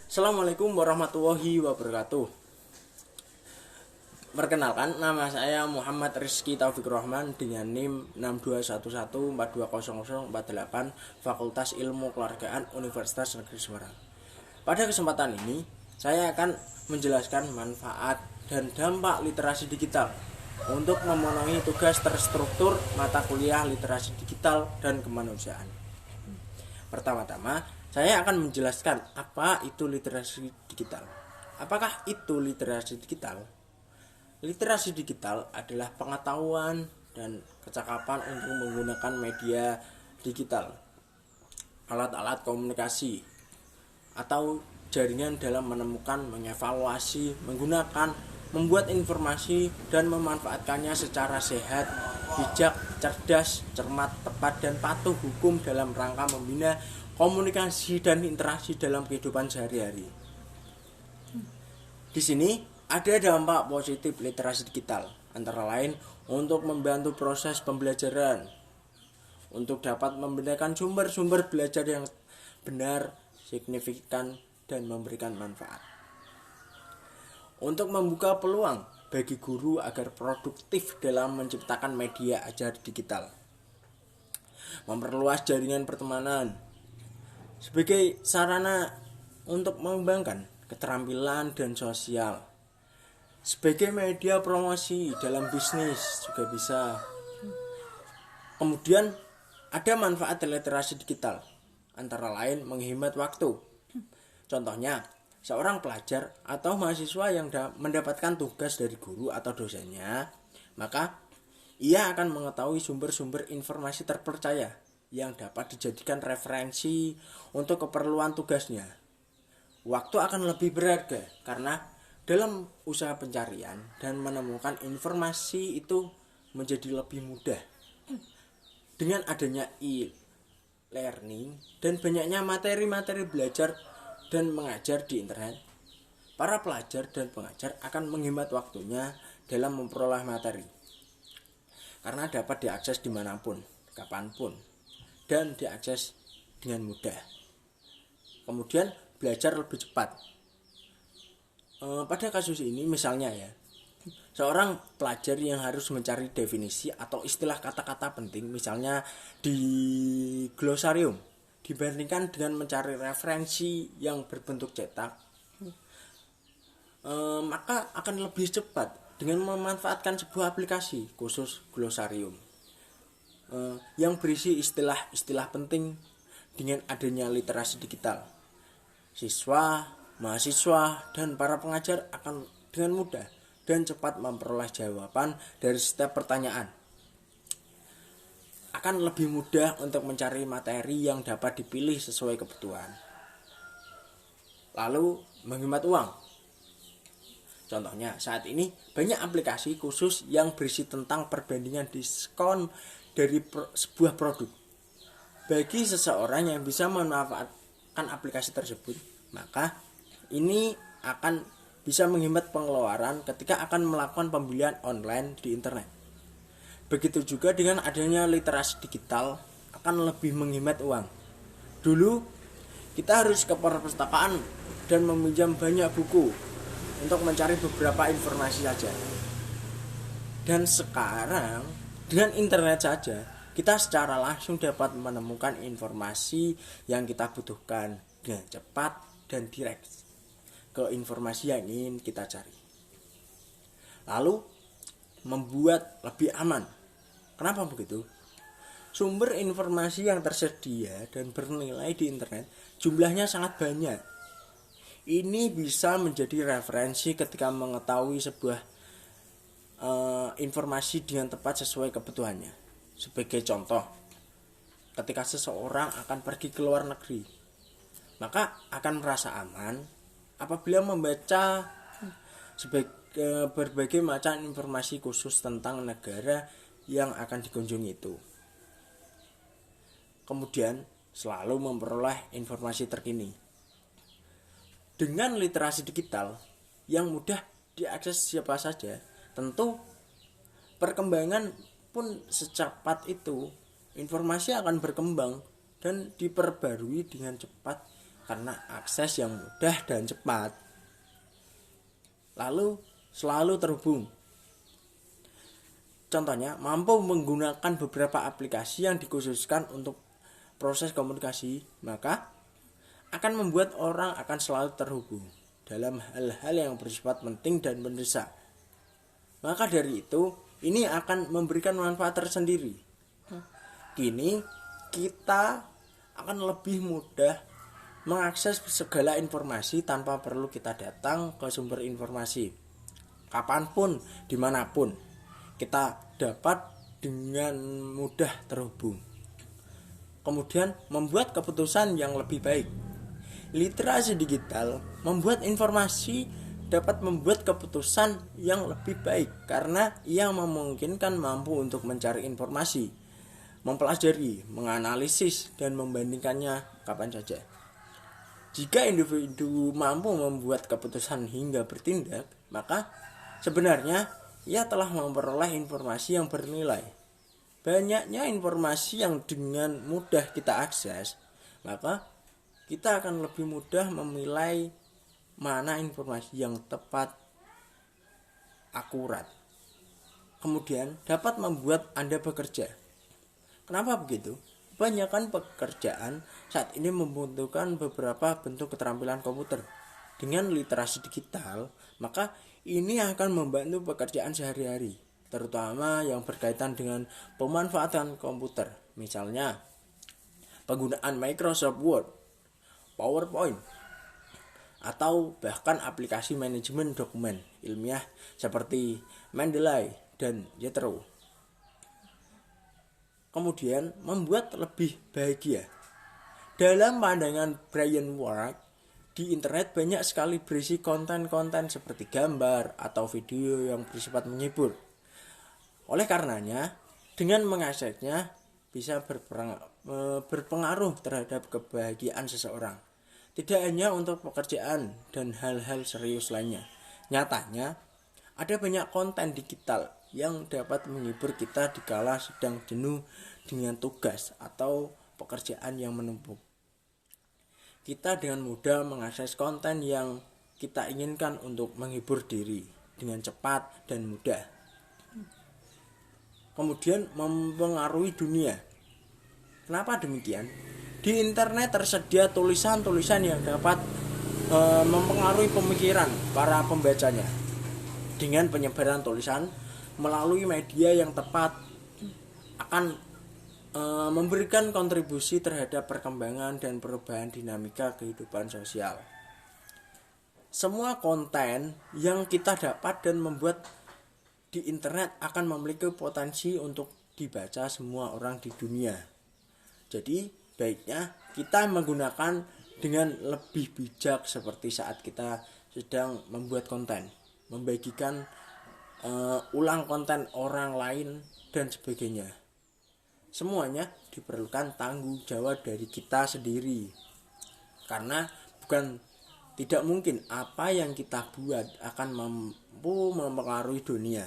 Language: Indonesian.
Assalamualaikum warahmatullahi wabarakatuh. Perkenalkan, nama saya Muhammad Rizky Taufik Rahman dengan NIM 6211420048 Fakultas Ilmu Keluargaan Universitas Negeri Semarang. Pada kesempatan ini, saya akan menjelaskan manfaat dan dampak literasi digital untuk memenuhi tugas terstruktur mata kuliah literasi digital dan kemanusiaan. Pertama-tama, saya akan menjelaskan apa itu literasi digital. Apakah itu literasi digital? Literasi digital adalah pengetahuan dan kecakapan untuk menggunakan media digital, alat-alat komunikasi, atau jaringan dalam menemukan, mengevaluasi, menggunakan, membuat informasi, dan memanfaatkannya secara sehat, bijak, cerdas, cermat, tepat, dan patuh hukum dalam rangka membina komunikasi dan interaksi dalam kehidupan sehari-hari. Di sini ada dampak positif literasi digital, antara lain untuk membantu proses pembelajaran, untuk dapat membedakan sumber-sumber belajar yang benar, signifikan, dan memberikan manfaat. Untuk membuka peluang bagi guru agar produktif dalam menciptakan media ajar digital. Memperluas jaringan pertemanan sebagai sarana untuk mengembangkan keterampilan dan sosial. Sebagai media promosi dalam bisnis juga bisa. Kemudian ada manfaat literasi digital, antara lain menghemat waktu. Contohnya, seorang pelajar atau mahasiswa yang mendapatkan tugas dari guru atau dosennya, maka ia akan mengetahui sumber-sumber informasi terpercaya yang dapat dijadikan referensi untuk keperluan tugasnya. Waktu akan lebih berharga karena dalam usaha pencarian dan menemukan informasi itu menjadi lebih mudah. Dengan adanya e-learning dan banyaknya materi-materi belajar dan mengajar di internet, para pelajar dan pengajar akan menghemat waktunya dalam memperoleh materi. Karena dapat diakses dimanapun, kapanpun, dan diakses dengan mudah. Kemudian belajar lebih cepat. Pada kasus ini misalnya ya, seorang pelajar yang harus mencari definisi atau istilah kata-kata penting misalnya di glosarium dibandingkan dengan mencari referensi yang berbentuk cetak, maka akan lebih cepat dengan memanfaatkan sebuah aplikasi khusus glosarium yang berisi istilah-istilah penting. Dengan adanya literasi digital, siswa, mahasiswa, dan para pengajar akan dengan mudah dan cepat memperoleh jawaban dari setiap pertanyaan. Akan lebih mudah untuk mencari materi yang dapat dipilih sesuai kebutuhan. Lalu menghemat uang. Contohnya, saat ini banyak aplikasi khusus yang berisi tentang perbandingan diskon dari sebuah produk. Bagi seseorang yang bisa memanfaatkan aplikasi tersebut, maka ini akan bisa menghemat pengeluaran ketika akan melakukan pembelian online di internet. Begitu juga dengan adanya literasi digital akan lebih menghemat uang. Dulu kita harus ke perpustakaan dan meminjam banyak buku untuk mencari beberapa informasi saja. Dan sekarang dengan internet saja kita secara langsung dapat menemukan informasi yang kita butuhkan dengan cepat dan direct ke informasi yang ingin kita cari. Lalu membuat lebih aman. Kenapa begitu? Sumber informasi yang tersedia dan bernilai di internet jumlahnya sangat banyak. Ini bisa menjadi referensi ketika mengetahui sebuah informasi dengan tepat sesuai kebutuhannya. Sebagai contoh, ketika seseorang akan pergi ke luar negeri, maka akan merasa aman apabila membaca berbagai macam informasi khusus tentang negara yang akan dikunjungi itu. Kemudian selalu memperoleh informasi terkini. Dengan literasi digital yang mudah diakses siapa saja, tentu perkembangan pun secepat itu informasi akan berkembang dan diperbarui dengan cepat karena akses yang mudah dan cepat. Lalu selalu terhubung. Contohnya, mampu menggunakan beberapa aplikasi yang dikhususkan untuk proses komunikasi, maka akan membuat orang akan selalu terhubung dalam hal-hal yang bersifat penting dan mendesak. Maka dari itu, ini akan memberikan manfaat tersendiri. Kini, kita akan lebih mudah mengakses segala informasi tanpa perlu kita datang ke sumber informasi. Kapanpun, dimanapun, kita dapat dengan mudah terhubung. Kemudian, membuat keputusan yang lebih baik. Literasi digital membuat informasi dapat membuat keputusan yang lebih baik karena ia memungkinkan mampu untuk mencari informasi, mempelajari, menganalisis, dan membandingkannya kapan saja. Jika individu mampu membuat keputusan hingga bertindak, maka sebenarnya ia telah memperoleh informasi yang bernilai. Banyaknya informasi yang dengan mudah kita akses, maka kita akan lebih mudah memilih mana informasi yang tepat, akurat. Kemudian dapat membuat Anda bekerja. Kenapa begitu? Kebanyakan pekerjaan saat ini membutuhkan beberapa bentuk keterampilan komputer. Dengan literasi digital, maka ini akan membantu pekerjaan sehari-hari, terutama yang berkaitan dengan pemanfaatan komputer. Misalnya, penggunaan Microsoft Word, PowerPoint, atau bahkan aplikasi manajemen dokumen ilmiah seperti Mendeley dan Zotero. Kemudian membuat lebih bahagia. Dalam pandangan Brian Ward, di internet banyak sekali berisi konten-konten seperti gambar atau video yang bersifat menghibur. Oleh karenanya, dengan mengaksesnya bisa berpengaruh terhadap kebahagiaan seseorang. Tidak hanya untuk pekerjaan dan hal-hal serius lainnya. Nyatanya, ada banyak konten digital yang dapat menghibur kita dikala sedang jenuh dengan tugas atau pekerjaan yang menumpuk. Kita dengan mudah mengakses konten yang kita inginkan untuk menghibur diri dengan cepat dan mudah. Kemudian mempengaruhi dunia. Kenapa demikian? Di internet tersedia tulisan-tulisan yang dapat mempengaruhi pemikiran para pembacanya. Dengan penyebaran tulisan melalui media yang tepat akan memberikan kontribusi terhadap perkembangan dan perubahan dinamika kehidupan sosial. Semua konten yang kita dapat dan membuat di internet akan memiliki potensi untuk dibaca semua orang di dunia. Jadi baiknya kita menggunakan dengan lebih bijak seperti saat kita sedang membuat konten, membagikan ulang konten orang lain dan sebagainya. Semuanya diperlukan tanggung jawab dari kita sendiri. Karena tidak mungkin apa yang kita buat akan mampu mempengaruhi dunia.